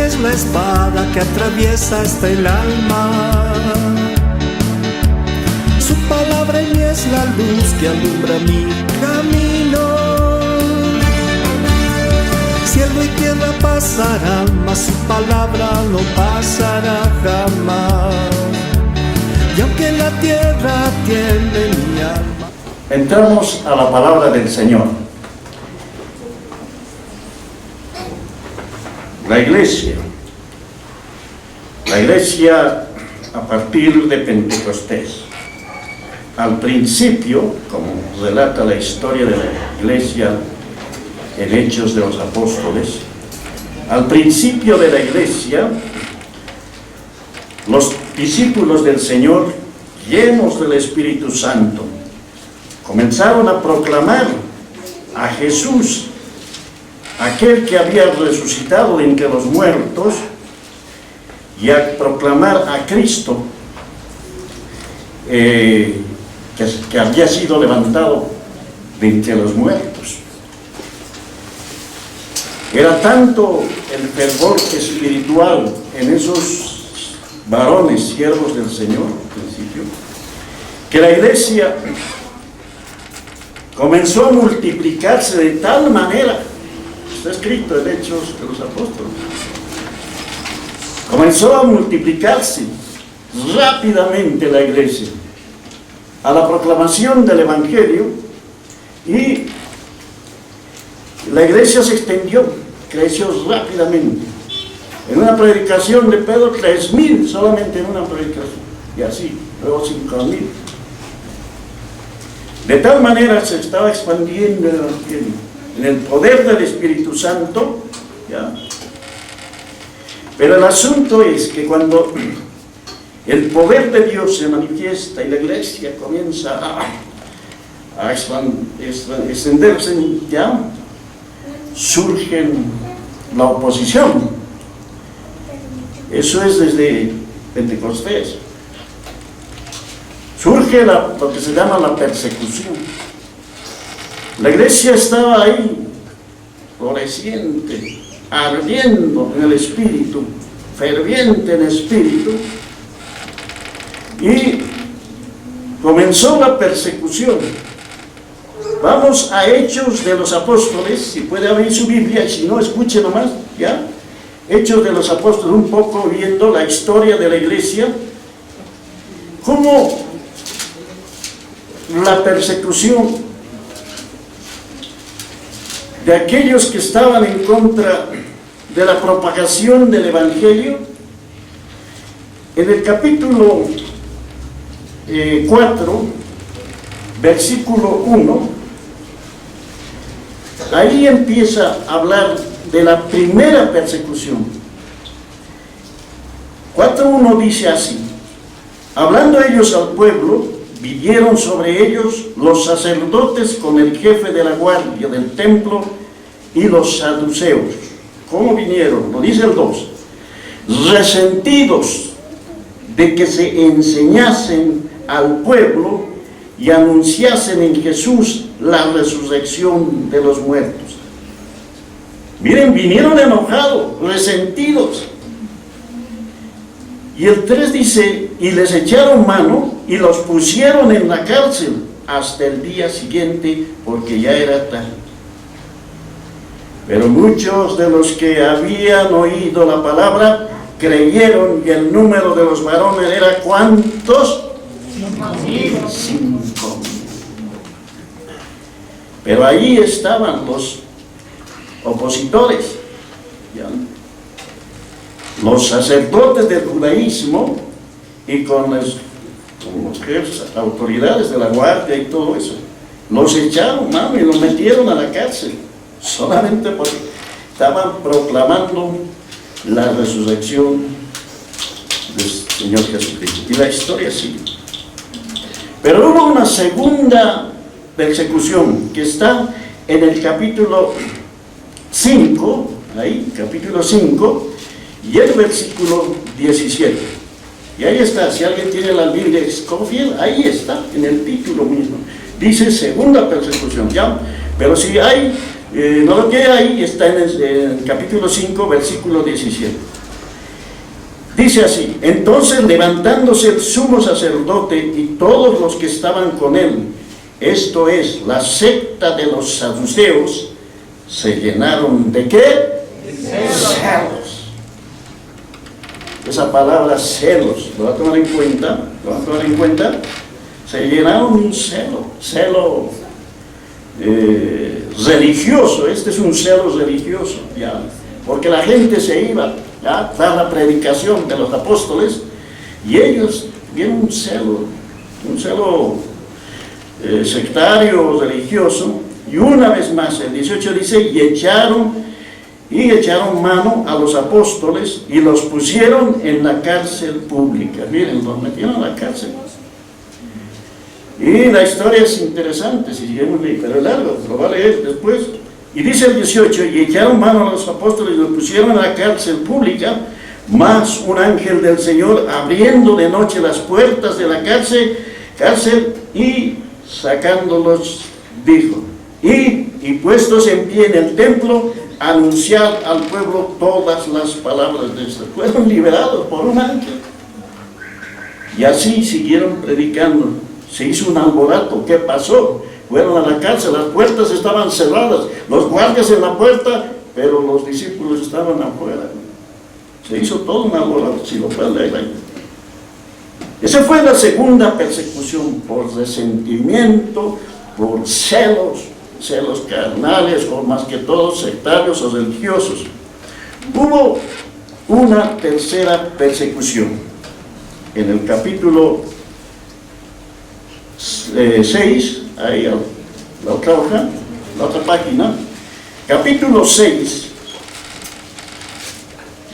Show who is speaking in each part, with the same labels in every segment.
Speaker 1: es la espada que atraviesa hasta el alma. Su palabra en mí es la luz que alumbra mi camino. Cielo y tierra pasarán, mas su palabra no pasará jamás. Y aunque la tierra tiene mi alma.
Speaker 2: Entramos a la palabra del Señor. La iglesia a partir de Pentecostés. Al principio, como relata la historia de la iglesia en Hechos de los Apóstoles, al principio de la iglesia, los discípulos del Señor, llenos del Espíritu Santo, comenzaron a proclamar a Jesús, aquel que había resucitado de entre los muertos, y a proclamar a Cristo, que había sido levantado de entre los muertos. Era tanto el fervor espiritual en esos varones siervos del Señor al principio, que la iglesia comenzó a multiplicarse de tal manera, está escrito en Hechos de los Apóstoles, comenzó a multiplicarse rápidamente la iglesia a la proclamación del Evangelio, y la iglesia se extendió, creció rápidamente. En una predicación de Pedro, 3,000 solamente en una predicación, y así, luego 5,000. De tal manera se estaba expandiendo el Evangelio, en el poder del Espíritu Santo, ¿ya? Pero el asunto es que cuando el poder de Dios se manifiesta y la iglesia comienza a extenderse, ¿ya? Surge la oposición. Eso es desde Pentecostés. Surge lo que se llama la persecución. La iglesia estaba ahí, floreciente, ardiendo en el espíritu, ferviente en espíritu, y comenzó la persecución. Vamos a Hechos de los Apóstoles, si puede abrir su Biblia, y si no, escuche nomás, ¿ya? Hechos de los Apóstoles, un poco viendo la historia de la iglesia, cómo la persecución de aquellos que estaban en contra de la propagación del Evangelio. En el capítulo 4, versículo 1, ahí empieza a hablar de la primera persecución. 4:1 dice así: hablando ellos al pueblo, vinieron sobre ellos los sacerdotes con el jefe de la guardia del templo y los saduceos. ¿Cómo vinieron? Lo dice el 2. Resentidos de que se enseñasen al pueblo y anunciasen en Jesús la resurrección de los muertos. Miren, vinieron enojados, resentidos. Y el 3 dice: y les echaron mano y los pusieron en la cárcel hasta el día siguiente, porque ya era tarde. Pero muchos de los que habían oído la palabra creyeron, y el número de los varones era ¿cuántos? 5,000. Pero ahí estaban los opositores, ¿ya? Los sacerdotes del judaísmo, y con las autoridades de la guardia y todo eso, los echaron mano y los metieron a la cárcel, solamente porque estaban proclamando la resurrección del Señor Jesucristo. Y la historia sigue. Pero hubo una segunda persecución que está en el capítulo 5, ahí, capítulo 5, y el versículo 17. Y ahí está, si alguien tiene la Biblia Scofield, ahí está, en el título mismo. Dice segunda persecución, ¿ya? Pero si hay No lo que ahí está en el capítulo 5, versículo 17. Dice así: entonces levantándose el sumo sacerdote y todos los que estaban con él, esto es, la secta de los saduceos, se llenaron ¿de qué? De celos. Esa palabra celos, ¿lo va a tomar en cuenta? ¿Lo va a tomar en cuenta? Se llenaron un celo religioso. Este es un celo religioso, ¿ya? Porque la gente se iba a dar la predicación de los apóstoles y ellos vieron un celo sectario, religioso. Y una vez más, el 18 dice, y echaron mano a los apóstoles y los pusieron en la cárcel pública. Miren, los metieron en la cárcel. Y la historia es interesante, si seguimos leyendo, pero es largo, lo va a leer después. Y dice el 18, y echaron mano a los apóstoles y los pusieron en la cárcel pública, mas un ángel del Señor, abriendo de noche las puertas de la cárcel y sacándolos, dijo, y puestos en pie en el templo, anunciar al pueblo todas las palabras de esto. Fueron liberados por un ángel. Y así siguieron predicando. Se hizo un alboroto. ¿Qué pasó? Fueron a la cárcel, las puertas estaban cerradas, los guardias en la puerta, pero los discípulos estaban afuera. Se hizo todo un alboroto, si lo pueden leer ahí. Esa fue la segunda persecución, por resentimiento, por celos carnales, o más que todo sectarios o religiosos. Hubo una tercera persecución. En el capítulo 6, ahí la otra hoja, la otra página, capítulo 6,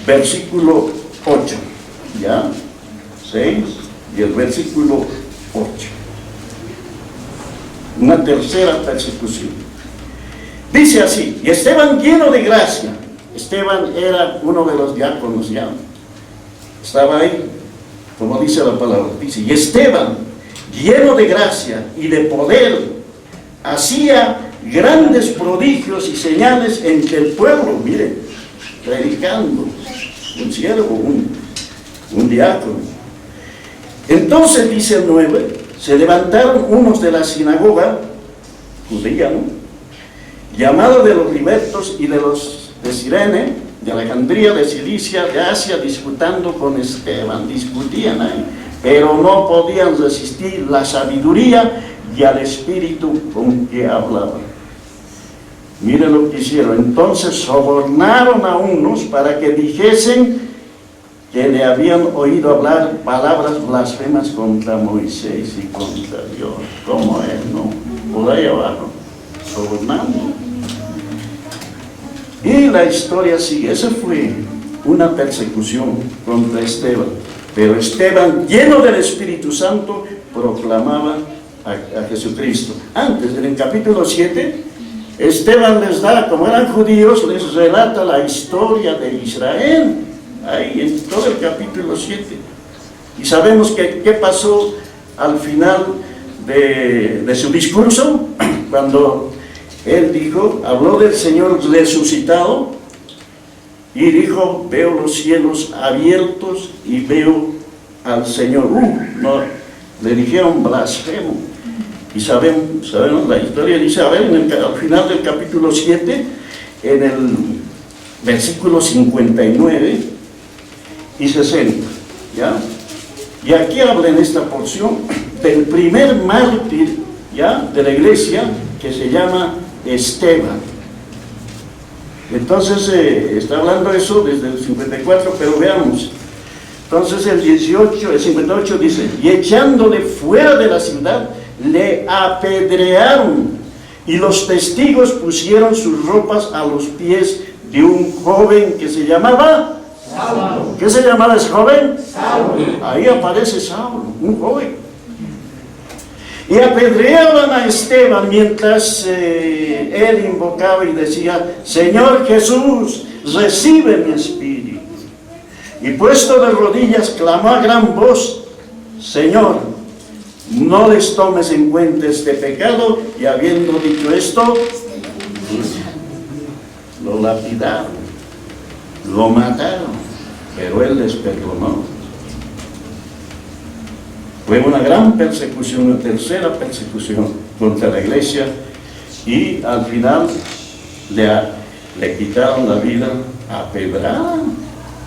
Speaker 2: versículo 8, ¿ya? 6 y el versículo 8. Una tercera persecución. Dice así: y Esteban, lleno de gracia. Esteban era uno de los diáconos, ya estaba ahí, como dice la palabra. Dice: y Esteban, lleno de gracia y de poder, hacía grandes prodigios y señales entre el pueblo. Miren, predicando, un siervo, un diácono. Entonces, dice el 9, se levantaron unos de la sinagoga judía, ¿no?, llamados de los libertos y de los de Cirene, de Alejandría, de Cilicia, de Asia, disputando con Esteban. Discutían ahí, pero no podían resistir la sabiduría y al espíritu con que hablaban. Miren lo que hicieron. Entonces sobornaron a unos para que dijesen que le habían oído hablar palabras blasfemas contra Moisés y contra Dios. ¿Cómo es, no? Por ahí abajo, sobornando. Y la historia sigue. Esa fue una persecución contra Esteban. Pero Esteban, lleno del Espíritu Santo, proclamaba a Jesucristo. Antes, en el capítulo 7, Esteban les da, como eran judíos, les relata la historia de Israel. Ahí en todo el capítulo 7. Y sabemos qué pasó al final de su discurso, cuando él dijo, habló del Señor resucitado, y dijo: veo los cielos abiertos y veo al Señor. No, le dijeron blasfemo. Y sabemos la historia, dice, a ver, al final del capítulo 7, en el versículo 59 y 60, ¿ya? Y aquí habla en esta porción del primer mártir, ¿ya?, de la iglesia, que se llama Esteban. Entonces está hablando eso desde el 54, pero veamos. Entonces el 58 dice: y echándole fuera de la ciudad, le apedrearon, y los testigos pusieron sus ropas a los pies de un joven que se llamaba Saulo. ¿Qué se llamaba ese joven? Saulo. Ahí aparece Saulo, un joven. Y apedreaban a Esteban mientras él invocaba y decía: Señor Jesús, recibe mi espíritu. Y puesto de rodillas, clamó a gran voz: Señor, no les tomes en cuenta este pecado. Y habiendo dicho esto, lo lapidaron, lo mataron, pero él les perdonó. Fue una gran persecución, una tercera persecución contra la iglesia, y al final le quitaron la vida a pedrada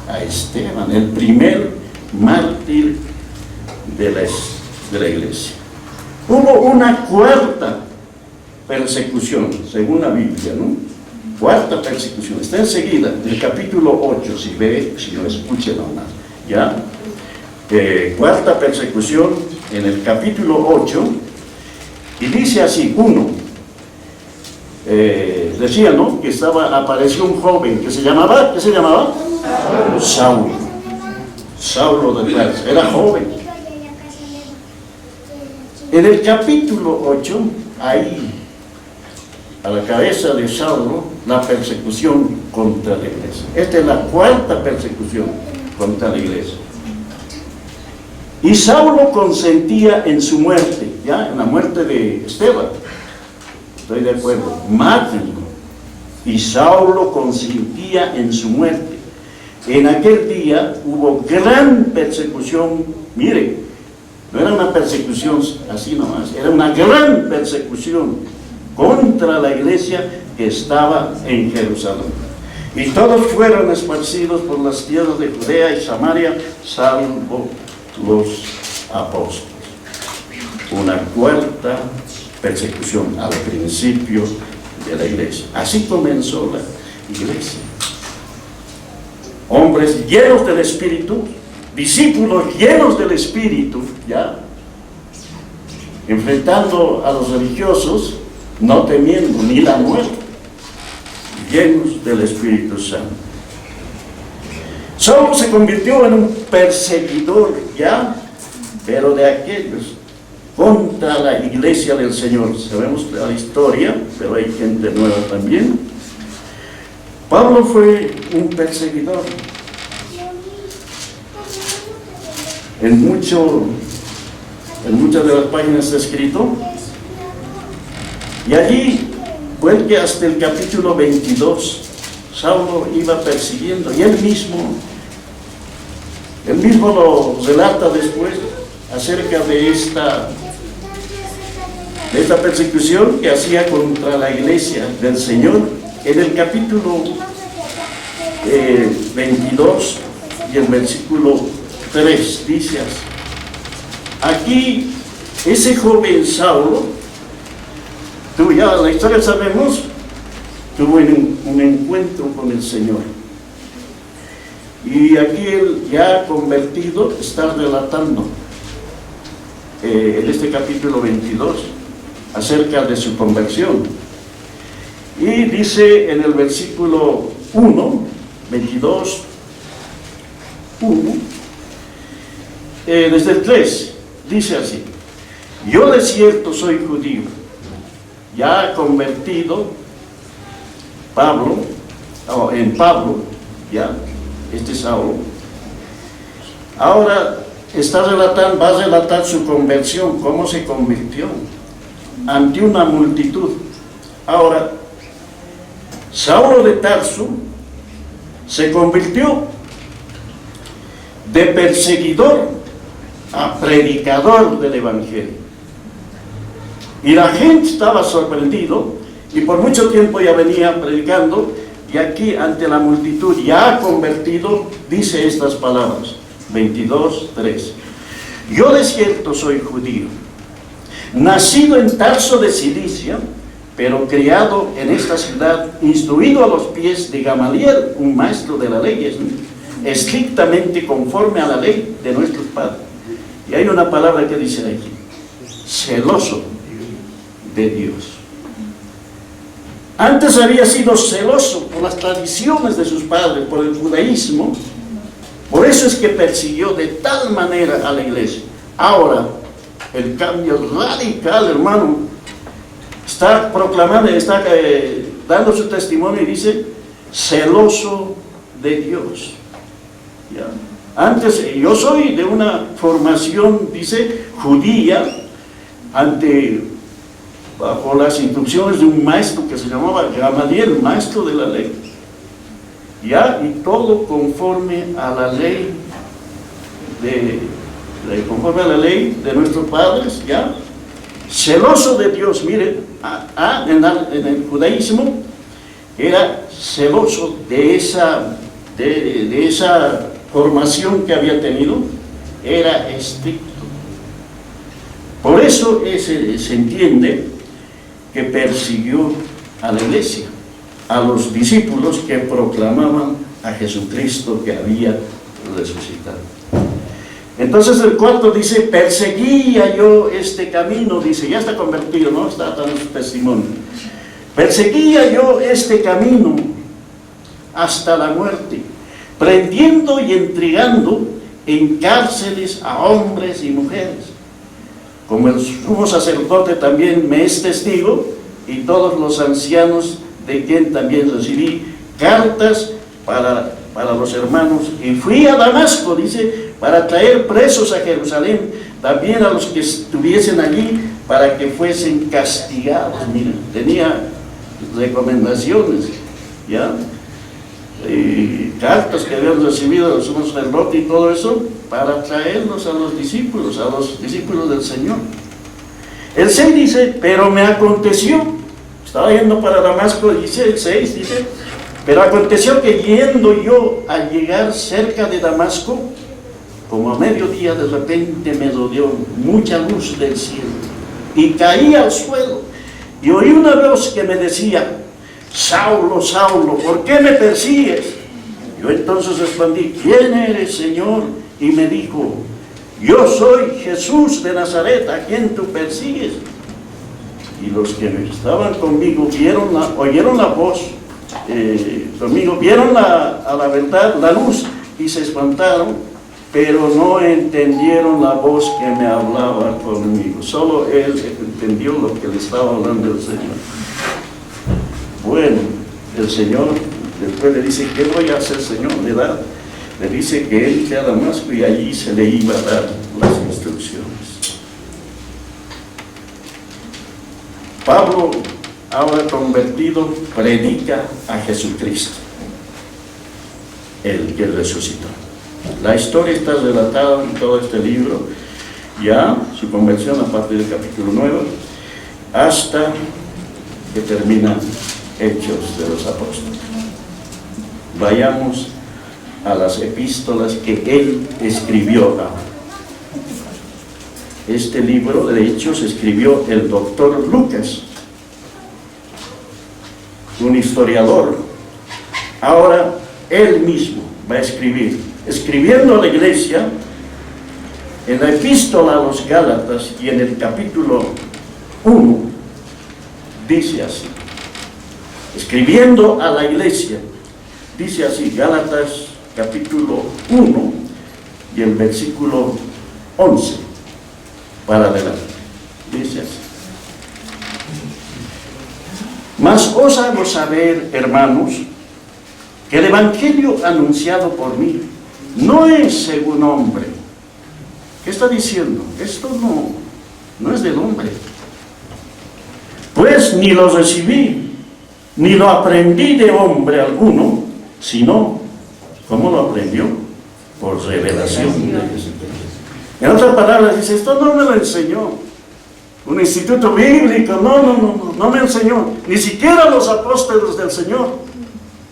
Speaker 2: a Esteban, el primer mártir de la iglesia. Hubo una cuarta persecución, según la Biblia, ¿no? Cuarta persecución, está enseguida, en el capítulo 8, si lo escuchen nomás, ¿ya? Cuarta persecución, en el capítulo 8, y dice así, decía, ¿no?, que apareció un joven que se llamaba, ¿qué se llamaba? Saulo de Tarso, era joven. En el capítulo 8, ahí, a la cabeza de Saulo, la persecución contra la iglesia. Esta es la cuarta persecución contra la iglesia. Y Saulo consentía en su muerte, ya, en la muerte de Esteban. Estoy de acuerdo, mátenlo. Y Saulo consentía en su muerte. En aquel día hubo gran persecución, miren, no era una persecución así nomás, era una gran persecución contra la iglesia que estaba en Jerusalén. Y todos fueron esparcidos por las tierras de Judea y Samaria, salvo los apóstoles. Una cuarta persecución al principio de la iglesia. Así comenzó la iglesia. Hombres llenos del Espíritu, discípulos llenos del Espíritu, ya, enfrentando a los religiosos, no temiendo ni la muerte, llenos del Espíritu Santo. Saulo se convirtió en un perseguidor, ya, pero de aquellos contra la iglesia del Señor. Sabemos la historia, pero hay gente nueva también. Pablo fue un perseguidor. En muchas de las páginas está escrito, y allí fue que hasta el capítulo 22 Saulo iba persiguiendo, y él mismo lo relata después acerca de esta persecución que hacía contra la iglesia del Señor. En el capítulo 22 y el versículo 3 dice así: aquí ese joven Saulo, ya la historia sabemos, tuvo un encuentro con el Señor, y aquí él, ya convertido, está relatando en este capítulo 22 acerca de su conversión, y dice en el versículo 1, 22, 1, desde el 3, dice así: yo de cierto soy judío, ya convertido, en Pablo, ya, este Saulo, ahora va a relatar su conversión, cómo se convirtió ante una multitud. Ahora, Saulo de Tarso se convirtió de perseguidor a predicador del Evangelio. Y la gente estaba sorprendido, y por mucho tiempo ya venía predicando, y aquí ante la multitud ya convertido, dice estas palabras, 22:3. Yo de cierto soy judío, nacido en Tarso de Cilicia, pero criado en esta ciudad, instruido a los pies de Gamaliel, un maestro de la ley, estrictamente conforme a la ley de nuestros padres. Y hay una palabra que dice aquí: celoso de Dios. Antes había sido celoso por las tradiciones de sus padres, por el judaísmo. Por eso es que persiguió de tal manera a la iglesia. Ahora, el cambio radical, hermano, está proclamando, está dando su testimonio, y dice: celoso de Dios. ¿Ya? Antes, yo soy de una formación, dice, judía, bajo las instrucciones de un maestro que se llamaba Gamaliel, maestro de la ley. ya, y todo conforme a la ley conforme a la ley de nuestros padres, ya, celoso de Dios. Mire, en el judaísmo era celoso de esa formación que había tenido, era estricto. Por eso se entiende que persiguió a la iglesia, a los discípulos que proclamaban a Jesucristo que había resucitado. Entonces el 4 dice, perseguía yo este camino, dice, ya está convertido, ¿no? Está dando su testimonio. Perseguía yo este camino hasta la muerte, prendiendo y entregando en cárceles a hombres y mujeres. Como el sumo sacerdote también me es testigo, y todos los ancianos de quien también recibí cartas para los hermanos. Y fui a Damasco, dice, para traer presos a Jerusalén, también a los que estuviesen allí, para que fuesen castigados. Miren, tenía recomendaciones, ¿ya? Y cartas que habían recibido los sumos sacerdotes y todo eso, para traerlos a los discípulos del Señor. El 6 dice, pero me aconteció, estaba yendo para Damasco, dice el 6, dice, pero aconteció que yendo yo a llegar cerca de Damasco, como a mediodía, de repente me rodeó mucha luz del cielo, y caí al suelo, y oí una voz que me decía, Saulo, Saulo, ¿por qué me persigues? Yo entonces respondí, ¿quién eres, Señor? Y me dijo, yo soy Jesús de Nazaret, a quien tú persigues. Y los que estaban conmigo oyeron la voz conmigo, vieron a la verdad, la luz, y se espantaron, pero no entendieron la voz que me hablaba conmigo. Solo él entendió lo que le estaba hablando el Señor. Bueno, el Señor después le dice, ¿qué voy a hacer, Señor? Le dice que él fue a Damasco y allí se le iba a dar las instrucciones. Pablo, ahora convertido, predica a Jesucristo, el que resucitó. La historia está relatada en todo este libro, ya su conversión a partir del capítulo 9, hasta que termina Hechos de los Apóstoles. Vayamos a las epístolas que él escribió. Este libro de Hechos escribió el doctor Lucas, un historiador. Ahora él mismo va a escribir, escribiendo a la iglesia, en la epístola a los Gálatas y en el capítulo 1, dice así, escribiendo a la iglesia, dice así, Gálatas capítulo 1 y el versículo 11 para adelante, dice así. Mas os hago saber, hermanos, que el evangelio anunciado por mí no es según hombre. ¿Qué está diciendo? Esto no es del hombre. Pues ni lo recibí, ni lo aprendí de hombre alguno, sino, ¿cómo lo aprendió? Por revelación de Jesucristo. En otras palabras, dice, esto no me lo enseñó un instituto bíblico, no me enseñó, ni siquiera los apóstoles del Señor.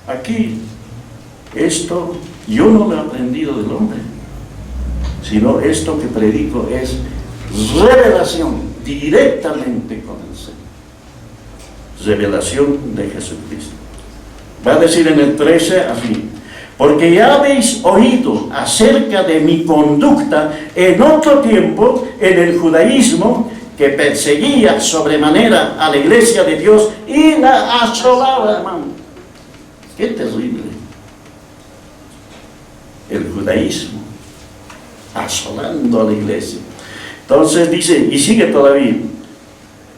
Speaker 2: Aquí, esto yo no lo he aprendido del hombre, sino esto que predico es revelación directamente con el Señor. Revelación de Jesucristo. Va a decir en el 13 así, porque ya habéis oído acerca de mi conducta en otro tiempo en el judaísmo, que perseguía sobremanera a la iglesia de Dios y la asolaba, hermano. Qué terrible. El judaísmo asolando a la iglesia. Entonces dice, y sigue todavía,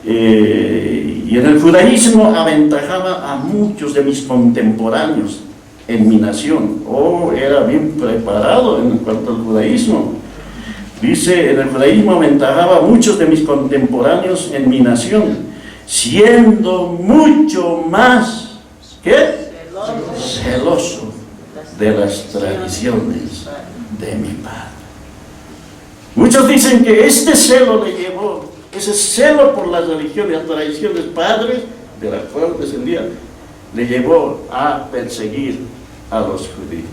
Speaker 2: y en el judaísmo aventajaba a muchos de mis contemporáneos en mi nación. Era bien preparado en cuanto al judaísmo. Dice, en el judaísmo aventajaba a muchos de mis contemporáneos en mi nación, siendo mucho más, ¿qué? Celoso de las tradiciones de mi padre. Muchos dicen que este celo le llevó, ese celo por las religiones, las tradiciones padres, de la cual descendía, le llevó a perseguir a los judíos.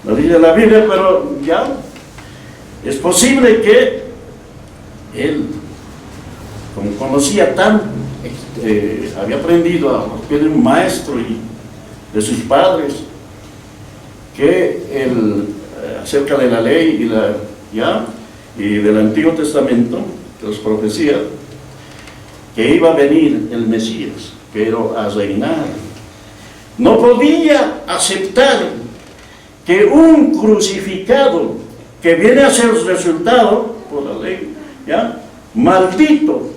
Speaker 2: Lo dice la Biblia, pero ya es posible que él, como conocía tanto, había aprendido a los pies de un maestro y de sus padres, que acerca de la ley y del Antiguo Testamento, de las profecías, que iba a venir el Mesías, pero a reinar. No podía aceptar que un crucificado que viene a ser resultado por la ley, maldito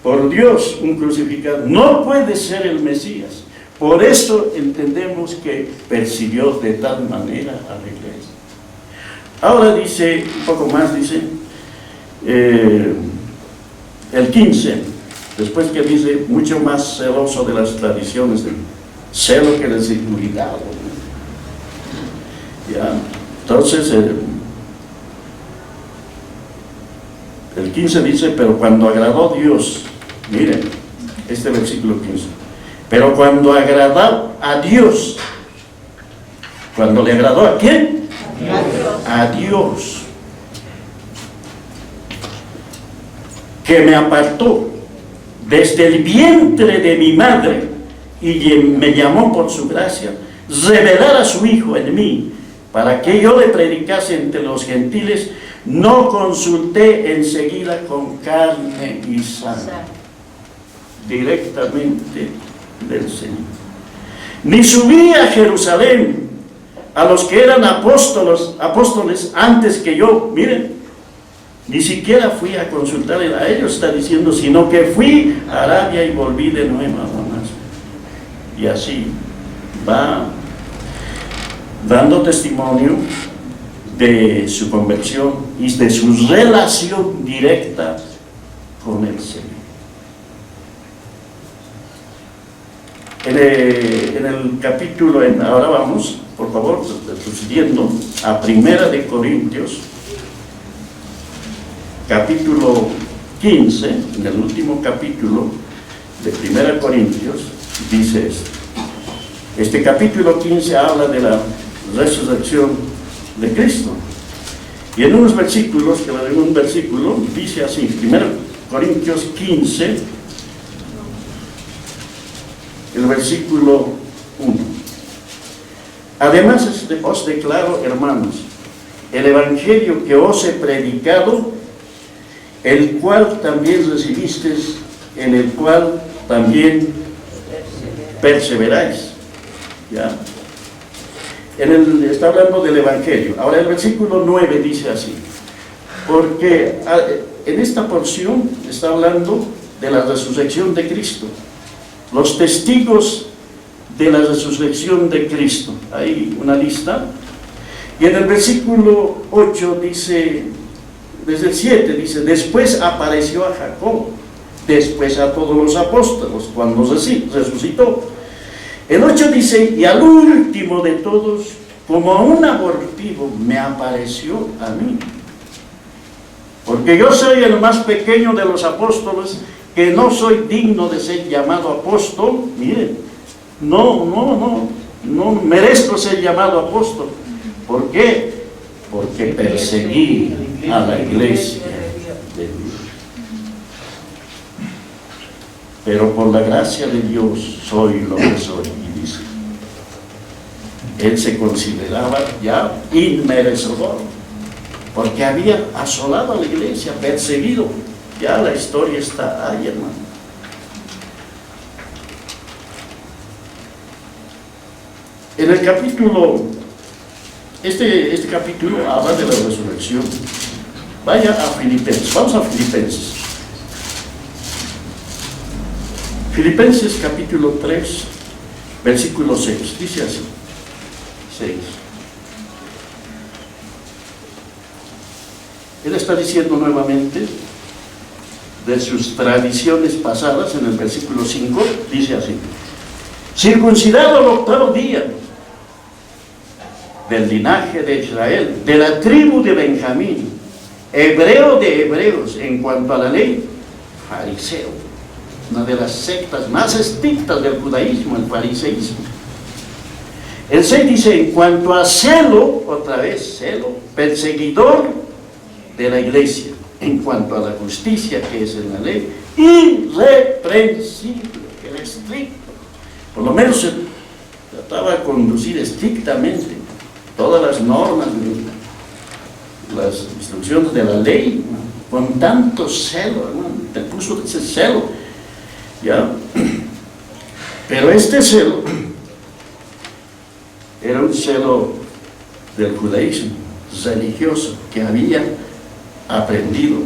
Speaker 2: por Dios, un crucificado, no puede ser el Mesías. Por eso entendemos que persiguió de tal manera a la iglesia. Ahora dice, un poco más, dice, el 15, después que dice, mucho más celoso de las tradiciones, del celo que les cuidado. Entonces, el 15 dice, pero cuando agradó Dios, miren, este versículo 15, pero cuando agradó a Dios, cuando le agradó ¿a quién? A Dios, que me apartó desde el vientre de mi madre y me llamó por su gracia, revelar a su Hijo en mí, para que yo le predicase entre los gentiles, no consulté enseguida con carne y sangre, directamente del Señor. Ni subí a Jerusalén a los que eran apóstoles antes que yo, miren, ni siquiera fui a consultar a ellos, está diciendo, sino que fui a Arabia y volví de nuevo a Damasco. Y así va dando testimonio de su conversión y de su relación directa con el Señor. En el capítulo, ahora vamos, por favor, siguiendo a 1 de Corintios, capítulo 15, en el último capítulo de 1 Corintios, dice esto. Este capítulo 15 habla de la resurrección de Cristo. Y en unos versículos, en un versículo, dice así, 1 Corintios 15, el versículo 1. Además os declaro, hermanos, el evangelio que os he predicado, el cual también recibisteis, en el cual también perseveráis. ¿Ya? Está hablando del evangelio. Ahora el versículo 9 dice así, porque en esta porción está hablando de la resurrección de Cristo, los testigos de la resurrección de Cristo. Hay una lista, y en el versículo 8 dice, desde el 7 dice, después apareció a Jacob, después a todos los apóstoles cuando resucitó. El 8 dice, y al último de todos, como a un abortivo, me apareció a mí. Porque yo soy el más pequeño de los apóstoles, que no soy digno de ser llamado apóstol. Miren, no merezco ser llamado apóstol. ¿Por qué? Porque perseguí a la iglesia de Dios. Pero por la gracia de Dios soy lo que soy, y dice. Él se consideraba ya inmerecedor, porque había asolado a la iglesia, perseguido. Ya la historia está ahí, hermano. En el capítulo, este capítulo habla de la resurrección. Vaya a Filipenses, vamos a Filipenses. Filipenses capítulo 3, versículo 6, dice así, 6. Él está diciendo nuevamente de sus tradiciones pasadas. En el versículo 5 dice así, circuncidado al 8º día del linaje de Israel, de la tribu de Benjamín, hebreo de hebreos, en cuanto a la ley, fariseo, una de las sectas más estrictas del judaísmo, el fariseísmo. El 6 dice, en cuanto a celo, otra vez celo, perseguidor de la iglesia, en cuanto a la justicia que es en la ley, irreprensible, era estricto, por lo menos se trataba de conducir estrictamente todas las normas, las instrucciones de la ley, con tanto celo, hermano, te puso ese celo, ¿ya? Pero este celo era un celo del judaísmo religioso que había aprendido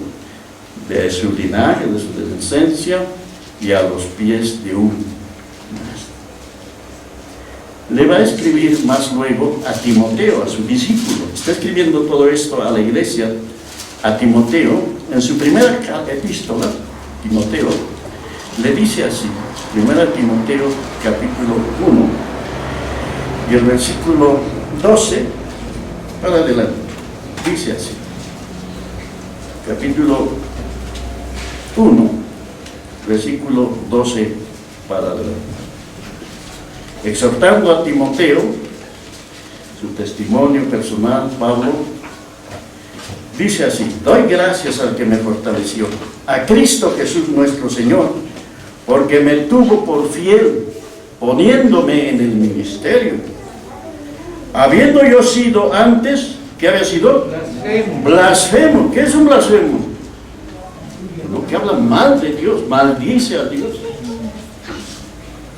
Speaker 2: de su linaje, de su descendencia, y a los pies de un maestro. Le va a escribir más luego a Timoteo, a su discípulo. Está escribiendo todo esto a la iglesia, a Timoteo. En su primera epístola, Timoteo, le dice así, 1 Timoteo capítulo 1, y el versículo 12, para adelante, dice así, capítulo 1, versículo 12 para adelante. Exhortando a Timoteo, su testimonio personal, Pablo, dice así: doy gracias al que me fortaleció, a Cristo Jesús nuestro Señor, porque me tuvo por fiel, poniéndome en el ministerio. Habiendo yo sido antes, ¿qué había sido? Blasfemo. ¿Qué es un blasfemo? Lo que habla mal de Dios, maldice a Dios.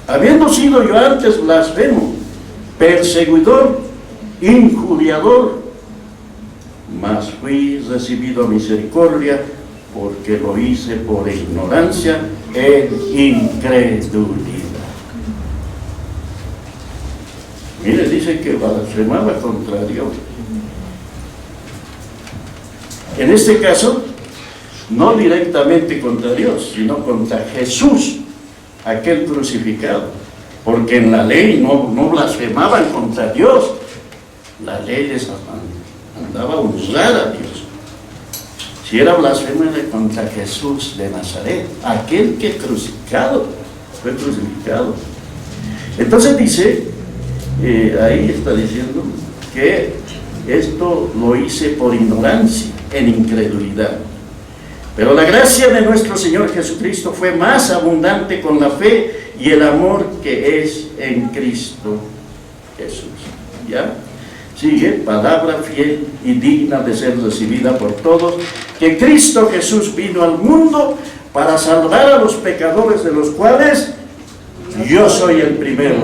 Speaker 2: Habiendo sido yo antes blasfemo, perseguidor, injuriador, mas fui recibido a misericordia, porque lo hice por ignorancia e incredulidad. Mire, dice que blasfemaba contra Dios. En este caso, no directamente contra Dios, sino contra Jesús, aquel crucificado. Porque en la ley no blasfemaban contra Dios. La ley les mandaba a honrar a Dios. Si era blasfemo, era contra Jesús de Nazaret, aquel que fue crucificado. Entonces dice, ahí está diciendo que esto lo hice por ignorancia, en incredulidad. Pero la gracia de nuestro Señor Jesucristo fue más abundante con la fe y el amor que es en Cristo Jesús. ¿Ya? Sigue, palabra fiel y digna de ser recibida por todos, que Cristo Jesús vino al mundo para salvar a los pecadores, de los cuales yo soy el primero.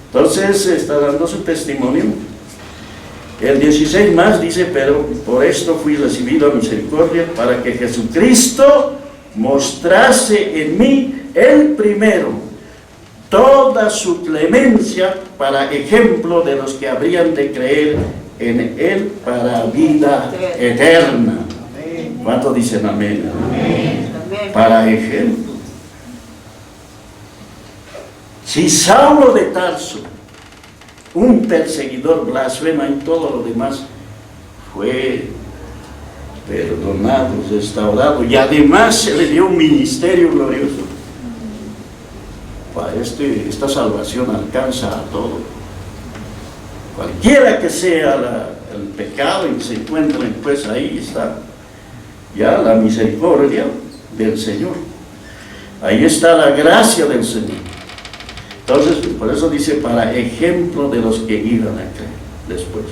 Speaker 2: Entonces está dando su testimonio. El 16 más dice, pero por esto fui recibido a misericordia, para que Jesucristo mostrase en mí el primero toda su clemencia, para ejemplo de los que habrían de creer en él para vida eterna. ¿Cuántos dicen amén? Para ejemplo. Si Saulo de Tarso, un perseguidor, blasfema y todo lo demás, fue perdonado, restaurado, y además se le dio un ministerio glorioso, para esta salvación alcanza a todo. Cualquiera que sea el pecado y se encuentren, pues ahí está ya la misericordia del Señor. Ahí está la gracia del Señor. Entonces, por eso dice, para ejemplo de los que iban a creer después.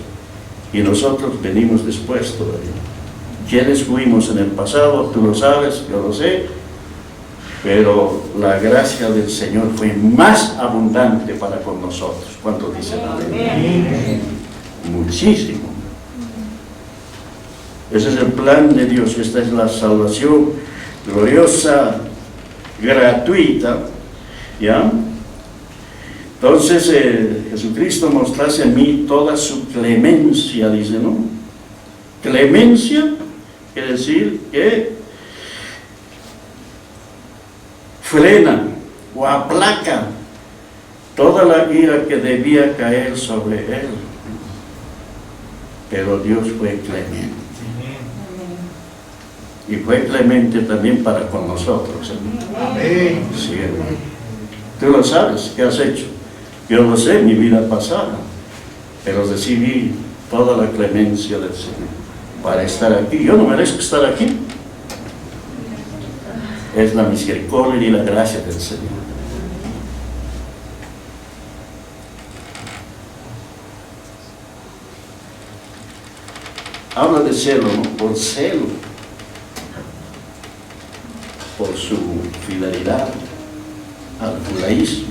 Speaker 2: Y nosotros venimos después todavía. ¿Quiénes fuimos en el pasado? Tú lo sabes, yo lo sé. Pero la gracia del Señor fue más abundante para con nosotros. ¿Cuántos dicen amén? Muchísimo. Ese es el plan de Dios. Esta es la salvación gloriosa, gratuita. ¿Ya? Entonces, Jesucristo mostrase en mí toda su clemencia, dice, ¿no? Clemencia quiere decir que frena o aplaca toda la ira que debía caer sobre él. Pero Dios fue clemente. Y fue clemente también para con nosotros.
Speaker 1: Amén.
Speaker 2: Sí, hermano. Tú lo sabes, ¿qué has hecho? Yo lo sé, mi vida pasada. Pero recibí toda la clemencia del Señor para estar aquí. Yo no merezco estar aquí. Es la misericordia y la gracia del Señor. Habla de celo, ¿no? Por celo, por su fidelidad al judaísmo,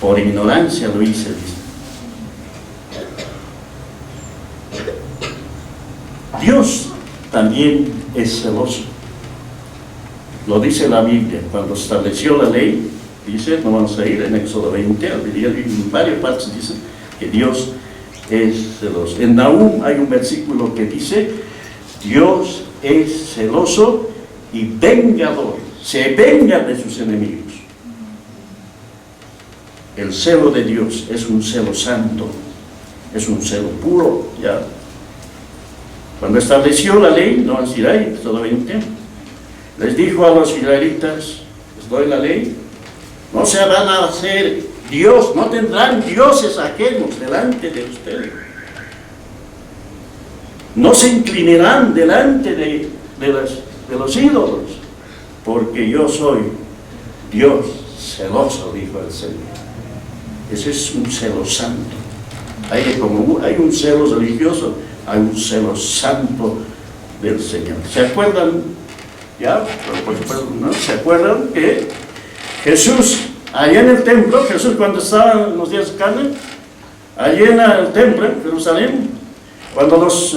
Speaker 2: por ignorancia lo hice, dice. Dios también es celoso. Lo dice la Biblia, cuando estableció la ley, dice, no vamos a ir en Éxodo 20, en varias partes dice que Dios es celoso. En Nahum hay un versículo que dice, Dios es celoso y vengador, se venga de sus enemigos. El celo de Dios es un celo santo, es un celo puro, ¿ya? Cuando estableció la ley, no así hay, Éxodo 20, les dijo a los israelitas, les doy la ley, no se van a hacer Dios, no tendrán dioses ajenos delante de ustedes. No se inclinarán delante de los ídolos, porque yo soy Dios celoso, dijo el Señor. Ese es un celo santo. Hay un celo religioso, hay un celo santo del Señor. ¿Se acuerdan? ¿Ya? ¿No? ¿Se acuerdan que Jesús, allá en el templo, Jesús cuando estaba en los días de carne, allí en el templo, en Jerusalén, cuando los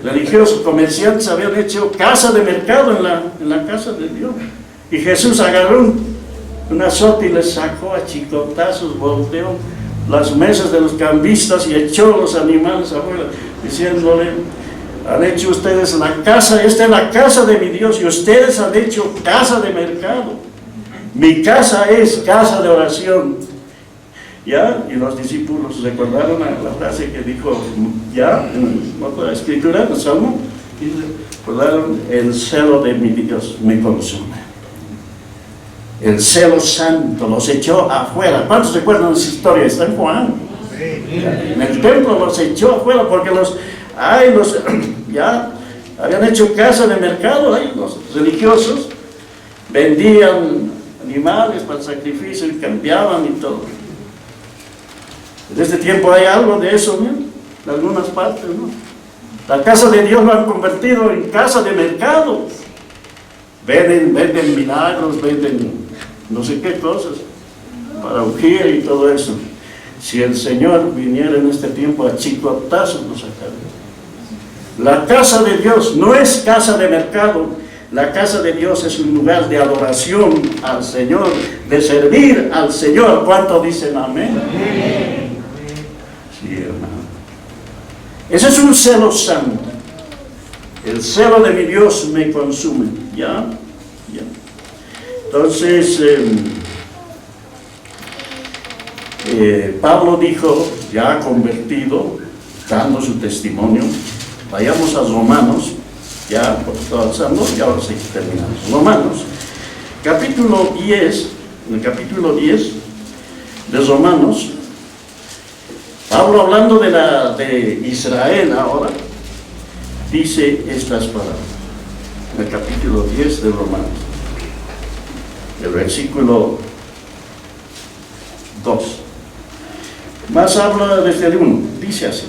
Speaker 2: religiosos comerciantes habían hecho casa de mercado en la casa de Dios, y Jesús agarró un azote y les sacó a chicotazos, volteó las mesas de los cambistas y echó los animales afuera, diciéndole, han hecho ustedes la casa, esta es la casa de mi Dios, y ustedes han hecho casa de mercado. Mi casa es casa de oración. ¿Ya? Y los discípulos recordaron la frase que dijo, ya, en otra escritura, en el Salmo, y recordaron, el celo de mi Dios me consume. El celo santo los echó afuera. ¿Cuántos recuerdan esa historia? Está en Juan. En el templo los echó afuera porque ya habían hecho casa de mercado, los religiosos vendían animales para sacrificio y cambiaban y todo. En este tiempo hay algo de eso, ¿no? En algunas partes, ¿no? La casa de Dios lo han convertido en casa de mercado. Venden milagros, venden no sé qué cosas para ungir y todo eso. Si el Señor viniera en este tiempo, a chicotazos nos sacaría. La casa de Dios no es casa de mercado. La casa de Dios es un lugar de adoración al Señor, de servir al Señor. ¿Cuántos dicen amén? Amén. Sí, hermano. Ese es un celo santo. El celo de mi Dios me consume. ¿Ya? ¿Ya? Entonces, Pablo dijo, ya convertido, dando su testimonio. Vayamos a Romanos, ya avanzando, ya ahora sí terminamos. Romanos, capítulo 10, en el capítulo 10 de Romanos, Pablo hablando de Israel ahora, dice estas palabras, en el capítulo 10 de Romanos, el versículo 2. Más habla desde el 1, dice así.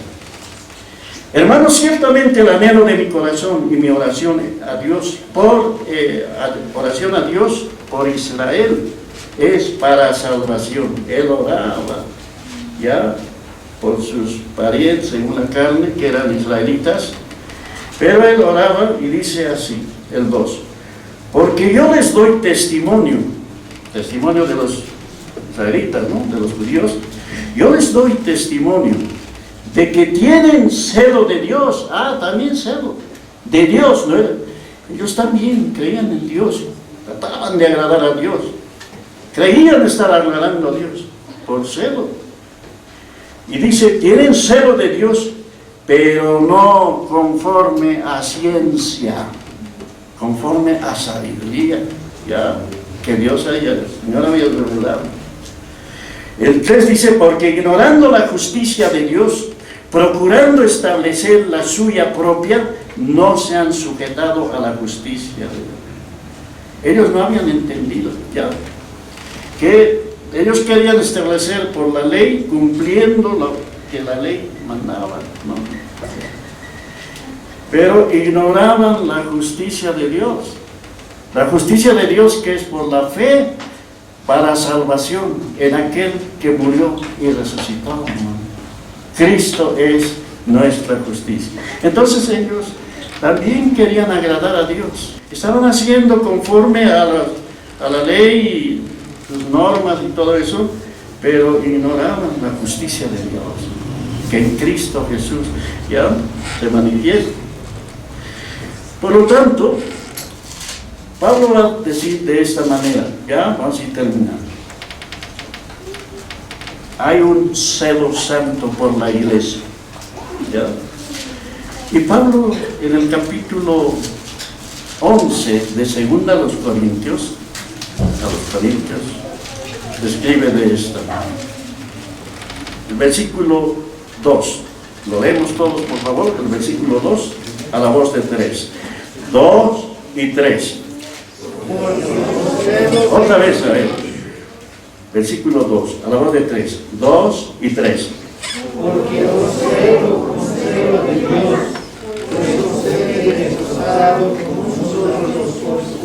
Speaker 2: Hermanos, ciertamente el anhelo de mi corazón y mi oración a Dios oración a Dios por Israel es para salvación. Él oraba ya por sus parientes según la carne, que eran israelitas, pero él oraba y dice así, el 2, porque yo les doy testimonio de los israelitas, ¿no? De los judíos, yo les doy testimonio de que tienen celo de Dios. También celo de Dios, ¿no? Ellos también creían en Dios, trataban de agradar a Dios, Creían estar agradando a Dios por celo. Y dice, tienen celo de Dios, pero no conforme a ciencia, conforme a sabiduría, ya, que Dios haya, el Señor había revelado. El 3 dice, porque ignorando la justicia de Dios, procurando establecer la suya propia, no se han sujetado a la justicia de Dios. Ellos no habían entendido, ya, que ellos querían establecer por la ley, cumpliendo lo que la ley mandaba, ¿no? Pero ignoraban la justicia de Dios. La justicia de Dios que es por la fe para salvación en aquel que murió y resucitó, ¿no? Cristo es nuestra justicia. Entonces ellos también querían agradar a Dios. Estaban haciendo conforme a la ley, sus normas y todo eso, pero ignoraban la justicia de Dios, que en Cristo Jesús ya se manifiesta. Por lo tanto, Pablo va a decir de esta manera, ya vamos a ir terminando. Hay un celo santo por la iglesia, ¿ya? Y Pablo en el capítulo 11 de 2 a los Corintios, describe de esta manera. El versículo 2, lo leemos todos por favor, el versículo 2 a la voz de 3. 2 y 3. Otra vez, a ver. Versículo 2, a la voz de 3. 2 y 3.
Speaker 3: Porque os celo con celo de Dios, pues os he esposado como nosotros los esposos,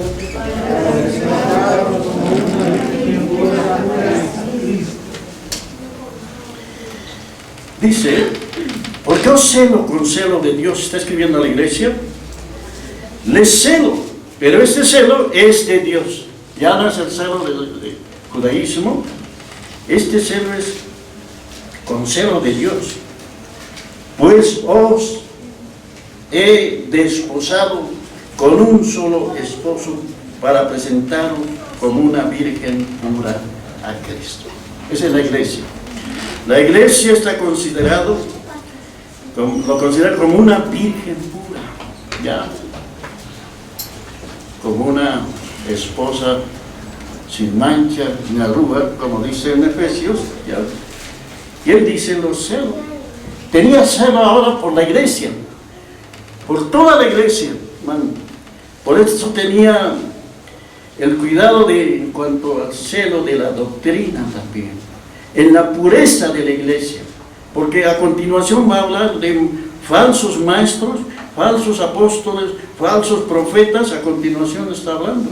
Speaker 3: para presentaros como una virgen pura para Cristo.
Speaker 2: Dice, ¿por qué os celo con celo de Dios? Está escribiendo a la iglesia. Les celo, pero este celo es de Dios. Ya no es el celo de judaísmo. Este celo es con celo de Dios. Pues os he desposado con un solo esposo para presentaros como una virgen pura a Cristo. Esa es la iglesia. La iglesia está considerado, lo considera como una virgen pura, ya, como una esposa sin mancha ni arruga, como dice en Efesios, ya. Y él dice los celos. Tenía celo ahora por la iglesia, por toda la iglesia, man. Por eso tenía el cuidado en cuanto al celo de la doctrina también, en la pureza de la iglesia, porque a continuación va a hablar de falsos maestros, falsos apóstoles, falsos profetas, a continuación está hablando.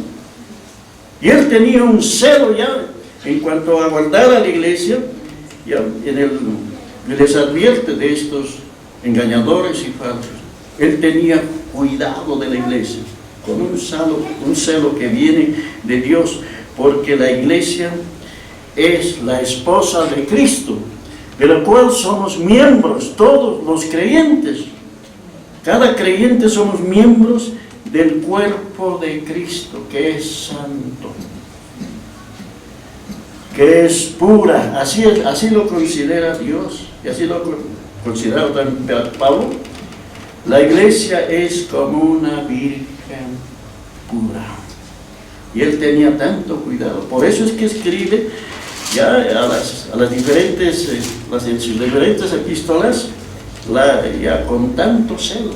Speaker 2: Y él tenía un celo ya en cuanto a guardar a la iglesia, ya les advierte de estos engañadores y falsos. Él tenía cuidado de la iglesia, con un celo que viene de Dios, porque la iglesia es la esposa de Cristo, de la cual somos miembros, todos los creyentes. Cada creyente somos miembros del cuerpo de Cristo, que es santo, que es pura. Así lo considera Dios, y así lo considera también Pablo. La iglesia es como una virgen pura. Y él tenía tanto cuidado. Por eso es que escribe ya a las diferentes epístolas, ya con tanto celo,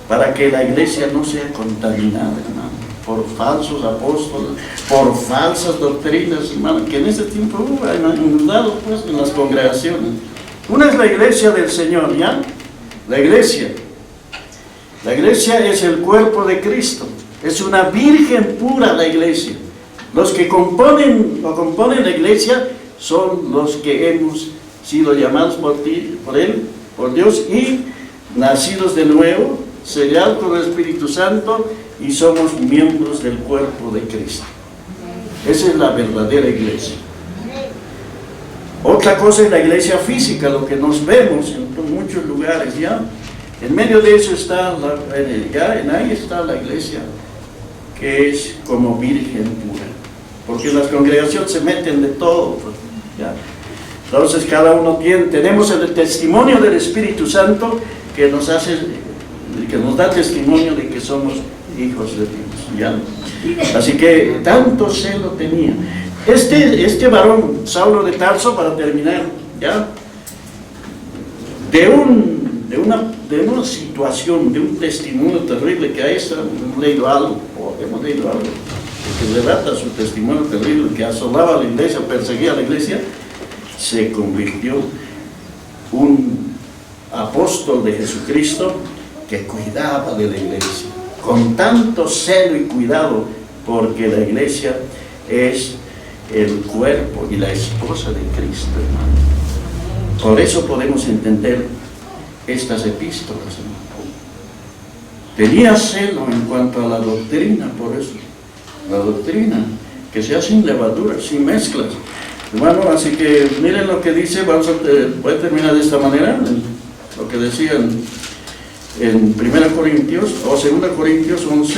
Speaker 2: para que la iglesia no sea contaminada, hermano, por falsos apóstoles, por falsas doctrinas, hermano, que en este tiempo han inundado pues en las congregaciones. Una es la iglesia del Señor, ¿ya? La iglesia es el cuerpo de Cristo, es una virgen pura la iglesia. Los que componen la iglesia son los que hemos sido llamados por Dios y nacidos de nuevo, sellados con el Espíritu Santo, y somos miembros del cuerpo de Cristo. Esa es la verdadera iglesia. Otra cosa es la iglesia física, lo que nos vemos en muchos lugares, ¿ya? En medio de eso está, ahí está la iglesia, que es como virgen pura. porque en las congregaciones se meten de todo, pues, ¿ya? Entonces cada uno tenemos el testimonio del Espíritu Santo que nos da testimonio de que somos hijos de Dios, ¿ya? Así que tanto celo tenía. Este varón, Saulo de Tarso, para terminar, ¿ya? De una situación, de un testimonio terrible que a esta hemos leído algo, que relata su testimonio terrible, que asolaba a la iglesia, perseguía a la iglesia, se convirtió un apóstol de Jesucristo que cuidaba de la iglesia, con tanto celo y cuidado, porque la iglesia es el cuerpo y la esposa de Cristo, hermano. Por eso podemos entender estas epístolas, hermano. Tenía celo en cuanto a la doctrina, por eso, la doctrina, que sea sin levadura, sin mezclas. Hermano, así que miren lo que dice, voy a terminar de esta manera, lo que decían en 1 Corintios, o 2 Corintios 11,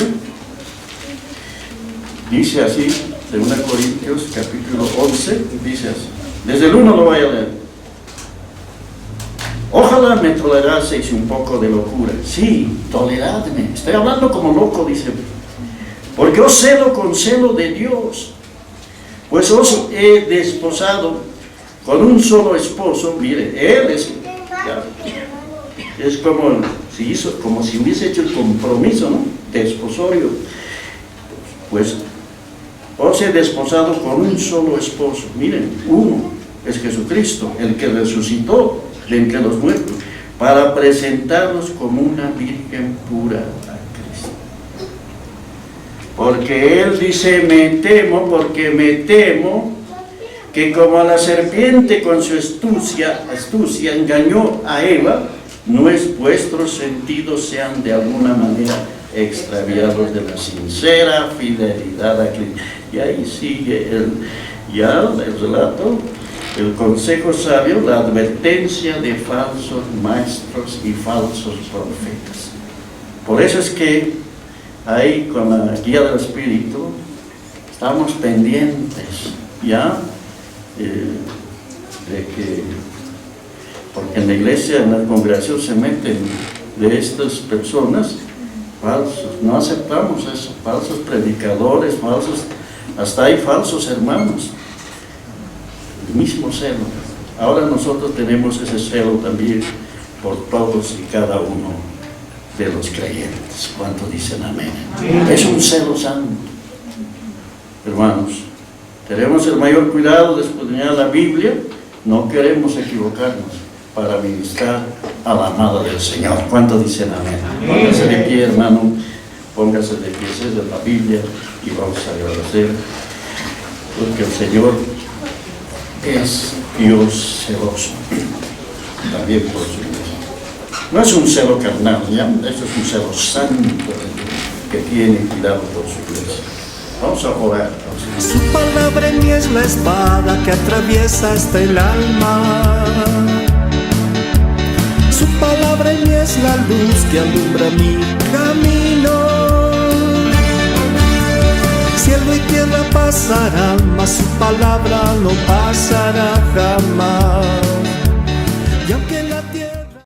Speaker 2: dice así, 2 Corintios capítulo 11, dice así, desde el 1 lo voy a leer. Ojalá me toleraseis un poco de locura. Sí, toleradme, estoy hablando como loco, dice, porque os celo con celo de Dios, pues os he desposado con un solo esposo. Mire, él es como si hubiese hecho el compromiso, ¿no?, de esposorio. Pues os he desposado con un solo esposo. Miren, uno es Jesucristo, el que resucitó de entre los muertos, para presentarnos como una virgen pura a Cristo. Porque él dice, porque me temo que como la serpiente con su astucia engañó a Eva, vuestros sentidos sean de alguna manera extraviados de la sincera fidelidad a Cristo. Y ahí sigue el relato, el consejo sabio, la advertencia de falsos maestros y falsos profetas. Por eso es que ahí con la guía del Espíritu estamos pendientes, ¿ya? De que, porque en la iglesia, en la congregación se meten de estas personas falsos, no aceptamos eso, falsos predicadores, hasta hay falsos hermanos, el mismo celo. Ahora nosotros tenemos ese celo también por todos y cada uno de los creyentes. ¿Cuántos dicen amén? Es un celo santo, hermanos. Tenemos el mayor cuidado de escudriñar la Biblia, no queremos equivocarnos para ministrar a la amada del Señor. ¿Cuántos dicen amén? Póngase de pie, hermano, póngase de pie, cede la Biblia y vamos a agradecer, porque el Señor es Dios celoso, también por su iglesia. No es un celo carnal, ¿ya? Esto es un celo santo que tiene cuidado por su iglesia. Vamos a orar.
Speaker 1: Su palabra en mí es la espada que atraviesa hasta el alma. Su palabra en mí es la luz que alumbra mi camino. Cielo y tierra pasarán, mas su palabra no pasará jamás. Y aunque la tierra